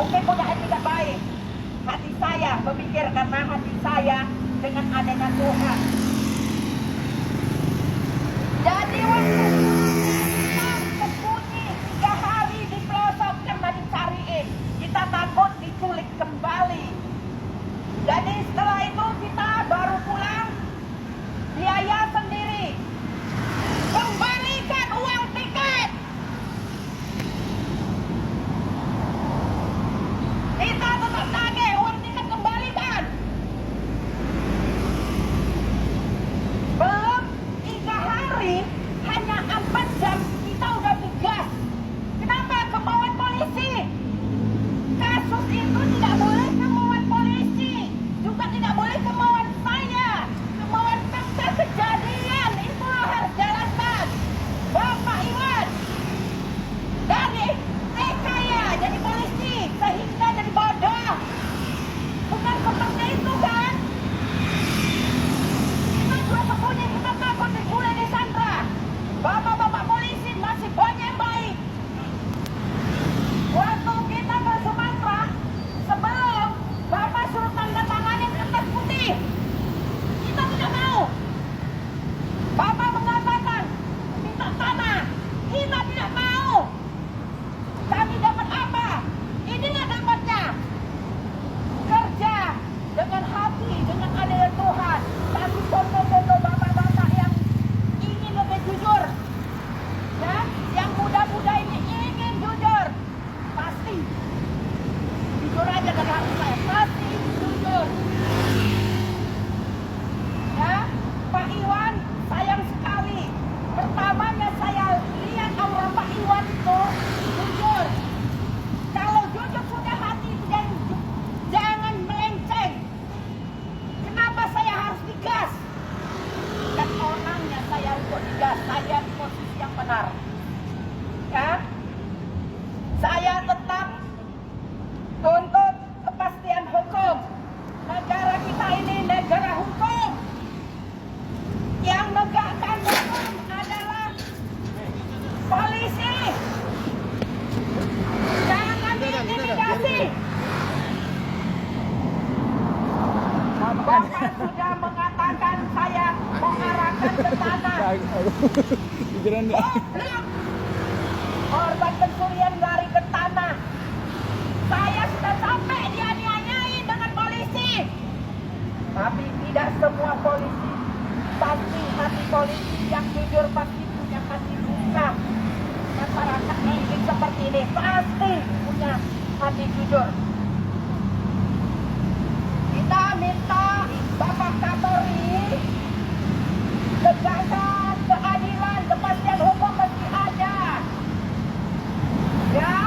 Mungkin punya etika baik. Hati saya berpikir karena hati saya dengan adanya Tuhan. Jadi waktu kita sembunyi 3 hari di pelosok karena dicariin, kita takut diculik kembali. Jadi setelah itu kita baru pulang, biaya sendiri. Kembalikan uang tiket. Kita tetap nagih uang tiket, kembalikan. Belum 3 hari, hanya 4 jam kita udah digas. Kenapa? Kemauan polisi. Kasus itu tidak boleh kemauan polisi, juga tidak boleh kemauan saya. Kemauan fakta kejadian itu harus jalankan. Bapak Iwan dari TK ya jadi polisi sehingga jadi bodoh. Bukan seperti itu kan? Kita juga sembunyi, kita takut digulai di Sandra. Bapak-bapak polisi masih banyak yang baik. Waktu kita ke Sumatera, sebelum Bapak suruh tanda tanganin kertas putih, kita tidak mau. Bapak mengatakan minta tanah, kita tidak mau. Kami dapat apa? Inilah dapatnya. Kerja dengan hati, dengan adanya Tuhan. Tapi contoh-contoh bapak-bapak yang ingin lebih jujur, ya, yang muda-muda ini ingin jujur, pasti jujur aja dengan hati saya, pasti jujur. Ya, Pak Iwan sayang sekali. Pertamanya saya lihat aura Pak Iwan itu jujur. Kalau jujur sudah hati itu jangan melenceng. Kenapa saya harus digas? Kan orangnya saya untuk digas, saya di posisi yang benar. Ya, saya tetap tuntut kepastian hukum. Negara kita ini negara hukum. Yang menegakkan hukum adalah polisi. Jangan diintimidasi. Bapak sudah mengatakan saya mengarahkan ke tanah. Goblok. Korban pencurian lari ke tanah. Saya sudah sampai dianiayai dengan polisi. Tapi tidak semua polisi. Pasti hati polisi yang jujur pasti punya hati buka. Masyarakat ingin seperti ini pasti punya hati jujur. Kita minta Bapak Kapolri tegakkan keadilan, kepastian hukum mesti ada. Ya,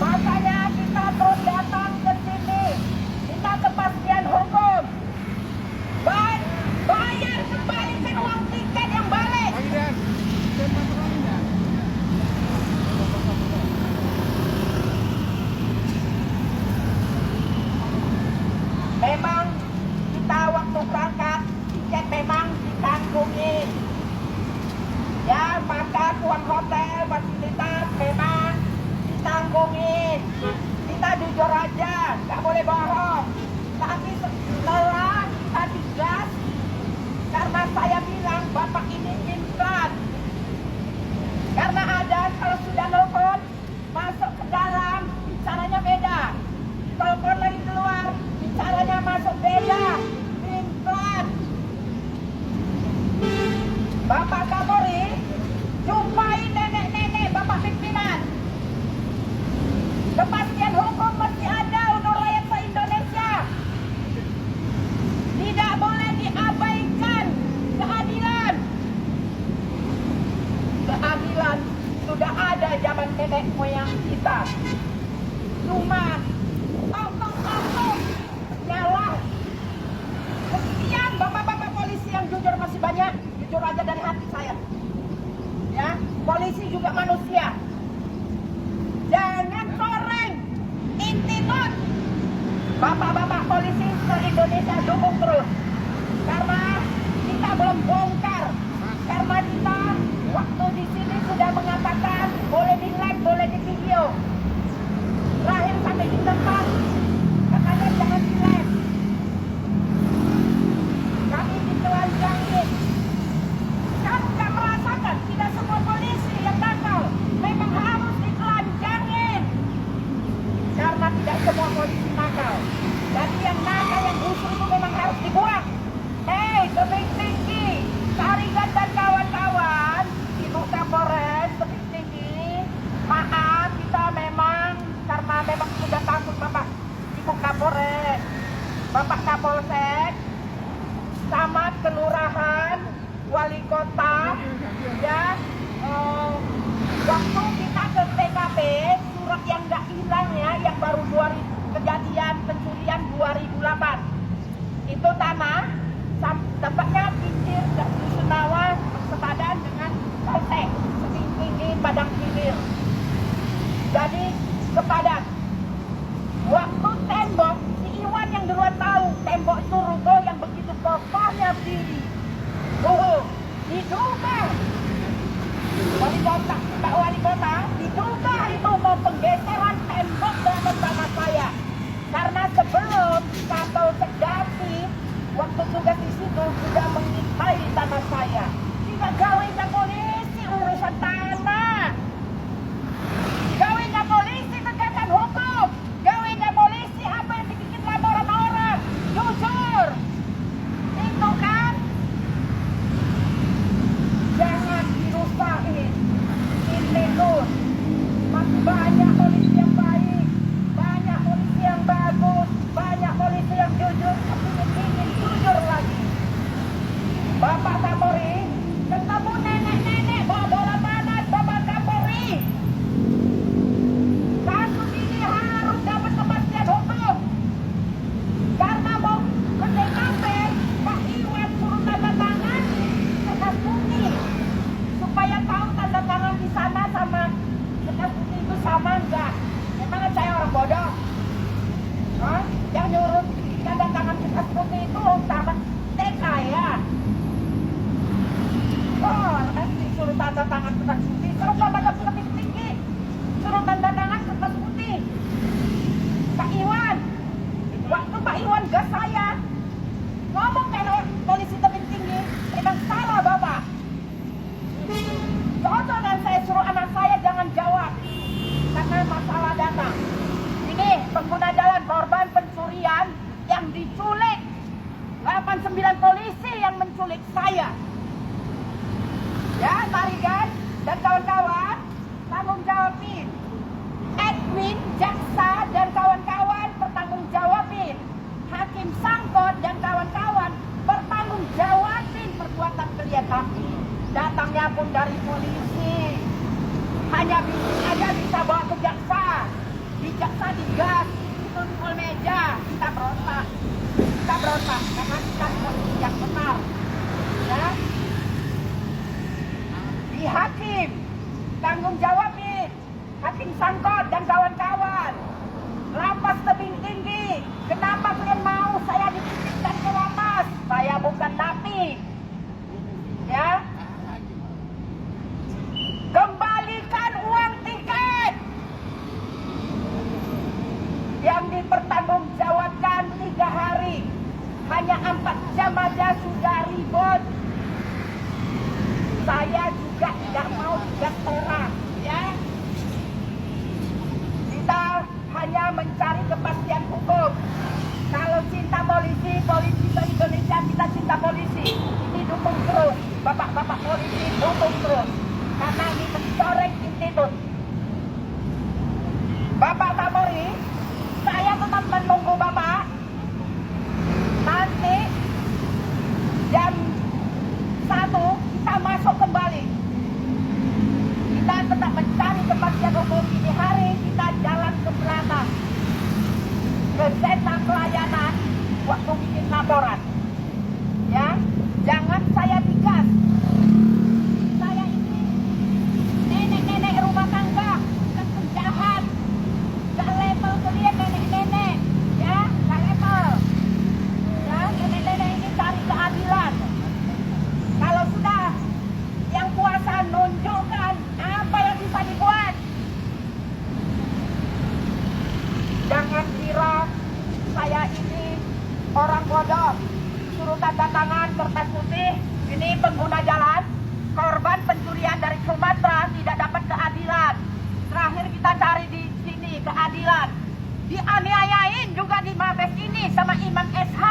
makanya kita terus datang ke sini, minta kepastian hukum. Bayar kembalikan uang tiket yang balik. Memang kita waktu berangkat tiket memang ditanggungin. Ya, makan, uang hotel, fasilitas memang ditanggungin. Kita jujur aja, nggak boleh bohong. Tapi setelah kita digas, karena saya bilang Bapak ini instan. Karena ada kalau sudah nelfon masuk ke dalam bicaranya beda. Telepon lagi keluar bicaranya masuk beda. Instan. Bapak Kapolri jumpai nenek-nenek Bapak pimpinan. Kepastian hukum mesti ada untuk rakyat se-Indonesia. Tidak boleh diabaikan keadilan. Keadilan sudah ada zaman nenek moyang kita. Cuma oknum-oknum nyalah. Sekian bapak-bapak polisi yang jujur masih banyak. Jujur aja dari hati saya. Ya, polisi juga manusia. Jangan goreng, intimot. Bapak-bapak polisi se-Indonesia dukung terus. Karena kita belum bongkar. Karena kita waktu di sini sudah mengatakan boleh di like, boleh di video. Terakhir sampai di semua polisi nakal. Jadi yang nakal, yang busuk itu memang harus dibuang. Hei, Tebing Tinggi, Tarigan dan kawan-kawan, Ibu Kapolres Tebing Tinggi, maaf kita memang karena memang sudah takut Bapak Ibu Kapolres, Bapak Kapolsek, camat, kelurahan, wali kota, ya. Waktu kita ke TKP, surat yang nggak hilang ya, yang baru 2000 kejadian pencurian 2008. Itu tanah, tempatnya pinggir Dusunawa sepadan dengan Polsek, Tinggi Padang Hilir. Jadi sepadan. Waktu tembok, si Iwan yang duluan tahu, tembok itu ruko yang begitu kokohnya berdiri. Diduga wali kota, Pak Wali Kota, diduga itu mau penggeseran tembok dalam tanah saya. Karena sebelum Kapolsek David waktu tugas di situ sudah mengintai tanah saya. Tidak gawainya polisi urusan tanah. Gawainya polisi tegakkan hukum. Gawainya polisi apa yang dibikin laporan orang. Jujur. Itu kan. Jangan dirusakin. Ini tuh. Masih banyak polisi yang baik. Banyak polisi yang bagus. Banyak polisi yang jujur. Tapi ingin jujur lagi. Bapak Kapolri ketemu nenek-nenek bawa bola panas Bapak Kapolri. Kasus ini harus dapat kepastian hukum. Karena mau ke TKP, Pak Iwan suruh tanda tangan kertas putih supaya tahu tanda tangan di sana sama kertas putih itu sama enggak. Memang saya orang bodoh. Hah? Yang nyuruh tanda tangan kertas putih itu sama TK ya. Oh, nanti suruh tanda tangan kertas putih, suruh Bapak Tebing Tinggi, suruh tanda tangan kertas putih. Pak Iwan, waktu Pak Iwan gas saya, ngomong kan polisi Tebing Tinggi, memang salah Bapak. Contoh dan saya suruh anak saya jangan jawab, karena masalah data. Ini pengguna jalan korban pencurian yang diculik, 89 polisi yang menculik saya. Ya, Tarigan dan kawan-kawan, tanggung jawabin. Admin, jaksa dan kawan-kawan bertanggung jawabin. Hakim Sangkot dan kawan-kawan bertanggung jawabin perbuatan klien kami. Datangnya pun dari polisi. Hanya bisa bawa ke jaksa. Di jaksa digas, ditumpul meja, kita berontak. Kita berontak karena kita polisi yang benar. Ya. Di hakim, tanggung jawabin. Hakim Sangkot dan kawan-kawan. Lapas Tebing Tinggi. Kenapa kalian mau saya dititipkan ke lapas? Saya bukan napi. Ya. Kembalikan uang tiket. Yang dipertanggungjawabkan 3 hari. Hanya 4 jam aja sudah ribut. Saya juga tidak mau digas orang, ya. Kita hanya mencari kepastian hukum. Kalau cinta polisi, polisi se-Indonesia kita cinta polisi. Ini dukung terus, bapak-bapak polisi dukung terus. Karena ini mencoreng institut. Bapak Kapolri, saya tetap menunggu Bapak. Nanti jam 1 kita masuk kembali. Kita tetap mencari kepastian hukum. Ini hari kita jalan ke belakang, ke sentra pelayanan waktu bikin laporan. Ya, jangan saya digas. Saya ini nenek-nenek rumah tangga, bukan penjahat. Gak level kalian nenek-nenek, ya, gak level. Ya, nenek-nenek ini cari keadilan. Kalau sudah yang kuasa nunjukkan apa yang bisa dibuat. Jangan kira saya ini orang bodoh. Suruh tanda tangan kertas putih. Ini pengguna jalan, korban pencurian dari Sumatera tidak dapat keadilan. Terakhir kita cari di sini keadilan. dianiayain juga di Mabes ini sama Iman SH.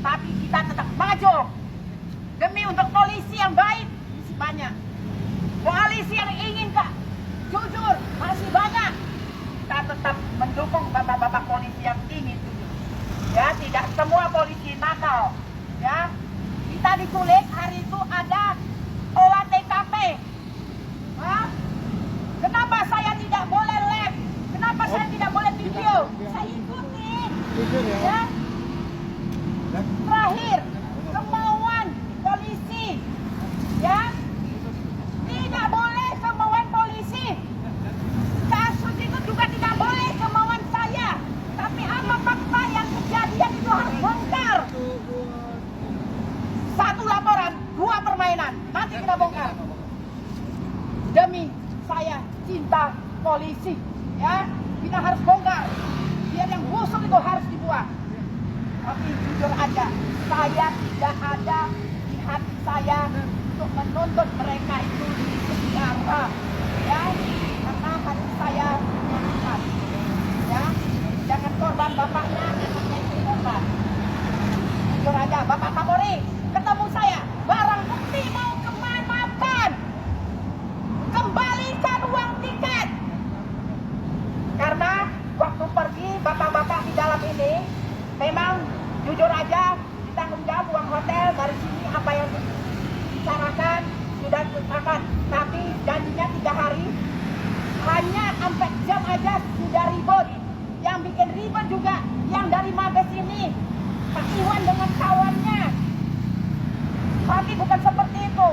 Tapi kita tetap maju demi untuk polisi yang baik masih banyak. Koalisi yang ingin Kak jujur masih banyak. Kita tetap mendukung bapak-bapak polisi yang ingin jujur. Ya, tidak semua polisi nakal. Ya, kita diculik hari itu ada olah TKP. Hah? Kenapa saya tidak boleh live? Kenapa saya tidak boleh video? Saya ikuti. Ya. Terakhir, kemauan polisi. Ya. Tidak boleh kemauan polisi. Kasus itu juga tidak boleh kemauan saya. Tapi apa fakta yang kejadian itu harus bongkar. Satu laporan, dua permainan. Nanti kita bongkar. Demi saya cinta polisi, ya kita harus bongkar. Biar yang busuk itu harus dibuang. Tapi jujur aja, saya tidak ada di hati saya untuk menuntut mereka itu di penjara, ya karena hati saya menyenangkan, ya jangan korban bapaknya, anaknya itu korban. Jujur aja, Bapak Kapolri ketemu saya, barang bukti mau kemanakan? Kembalikan uang tiket. Karena waktu pergi bapak-bapak di dalam ini memang jujur aja ditanggung jawab uang hotel dari sini apa yang dibicarakan sudah disepakati. Tapi janjinya 3 hari, hanya sampai jam aja sudah ribut. Yang bikin ribut juga yang dari Mabes ini, Pak Iwan dengan kawannya. Tapi bukan seperti itu.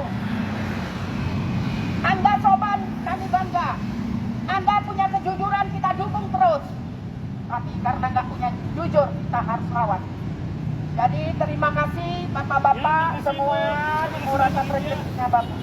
Anda soban, kami bangga. Anda punya kejujuran, kita dukung terus. Tapi karena nggak punya jujur, kita harus lawan. Jadi terima kasih bapak-bapak semua, murah rezekinya bapak.